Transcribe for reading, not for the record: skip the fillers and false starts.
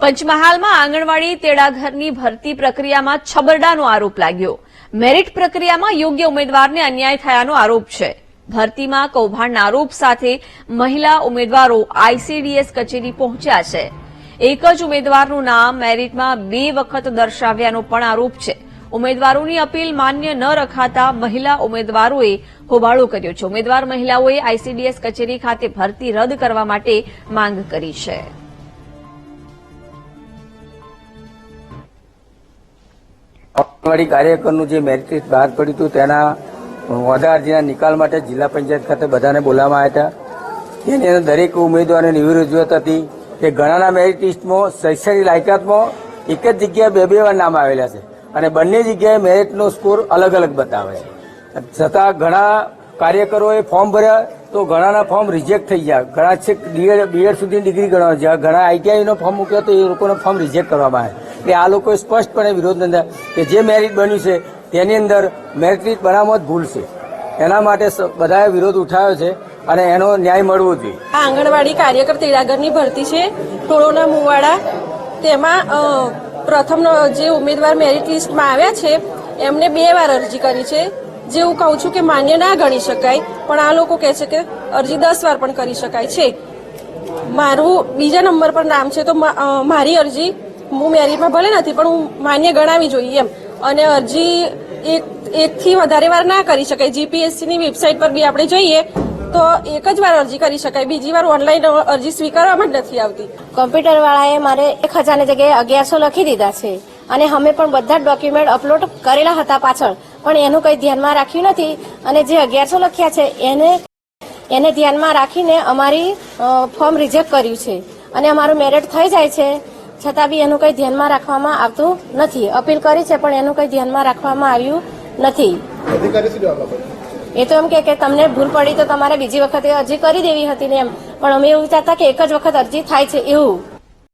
પંચમહાલમાં આંગણવાડી તેડાગરની ભરતી પ્રક્રિયામાં છબરડાનો આરોપ લાગ્યો। મેરિટ પ્રક્રિયામાં યોગ્ય ઉમેદવારને અન્યાય થયાનો આરોપ છે। ભરતીમાં કૌભાંડના આરોપ સાથે મહિલા ઉમેદવારો આઈસીડીએસ કચેરી પહોંચ્યા છે। એક જ ઉમેદવારનું નામ મેરિટમાં 2 વખત દર્શાવ્યાનો પણ આરોપ છે। ઉમેદવારોની અપીલ માન્ય ન રખાતા મહિલા ઉમેદવારોએ હોબાળો કર્યો છે। ઉમેદવાર મહિલાઓએ આઈસીડીએસ કચેરી ખાતે ભરતી રદ કરવા માટે માંગ કરી છે। આંગણવાડી કાર્યકરનું જે મેરિટ લિસ્ટ બહાર પડ્યું હતું તેના હોદ્દા અરજીના નિકાલ માટે જિલ્લા પંચાયત ખાતે બધાને બોલાવવામાં આવ્યા હતા। તેની અંદર દરેક ઉમેદવારોને એવી રજૂઆત હતી કે ઘણાના મેરિટ લિસ્ટમાં શૈક્ષણિક લાયકાતમાં એક જ જગ્યાએ 2 વાર નામ આવેલા છે અને બંને જગ્યાએ મેરિટનો સ્કોર અલગ અલગ બતાવે છે। છતાં ઘણા કાર્યકરોએ ફોર્મ ભર્યા તો ઘણાના ફોર્મ રિજેક્ટ થઈ ગયા। ઘણા છેક બીએડ સુધીની ડિગ્રી ગણવા ગયા, ઘણા આઈટીઆઈનો ફોર્મ મૂક્યો તો એ લોકોનો ફોર્મ રિજેક્ટ કરવામાં આવે। એટલે આ લોકોએ સ્પષ્ટપણે વિરોધ નોંધ્યા કે જે મેરિટ બન્યું છે તેની અંદર મેરિટ લિસ્ટ બનાવવામાં જ ભૂલ છે। એના માટે બધાએ વિરોધ ઉઠાવ્યો છે અને એનો ન્યાય મળવો જોઈએ। આ આંગણવાડી કાર્યકર તેડાગરની ભરતી છે ટોળોના મુવાડા। તેમાં પ્રથમ જે ઉમેદવાર મેરિટ લિસ્ટમાં આવ્યા છે એમને 2 વાર અરજી કરી છે, જે હું કહું છું કે માન્ય ના ગણી શકાય, પણ આ લોકો કહે છે કે અરજી 10 વાર પણ કરી શકાય છે। મારું બીજા નંબર પર નામ છે તો મારી અરજી હું મેરિટમાં ભલે નથી પણ હું માન્ય ગણાવી જોઈએ એમ, અને અરજી એકથી વધારે વાર ના કરી શકાય। જીપીએસસીની વેબસાઇટ પર બી આપણે જોઈએ તો એક જ વાર અરજી કરી શકાય, બીજી વાર ઓનલાઈન અરજી સ્વીકારવામાં જ નથી આવતી। કોમ્પ્યુટર વાળાએ મારે 1000ની જગ્યાએ 1100 લખી દીધા છે અને અમે પણ બધા જ ડોક્યુમેન્ટ અપલોડ કરેલા હતા પાછળ, પણ એનું કંઈ ધ્યાનમાં રાખ્યું નથી અને જે 1100 લખ્યા છે એને ધ્યાનમાં રાખીને અમારી ફોર્મ રિજેક્ટ કર્યું છે અને અમારું મેરિટ થઈ જાય છે, છતાં બી એનું કંઈ ધ્યાનમાં રાખવામાં આવતું નથી। અપીલ કરી છે પણ એનું કંઈ ધ્યાનમાં રાખવામાં આવ્યું નથી। એ તો એમ કે તમને ભૂલ પડી તો તમારે બીજી વખતે અરજી કરી દેવી હતી ને એમ, પણ અમે એવું વિચારતા કે એક જ વખત અરજી થાય છે એવું।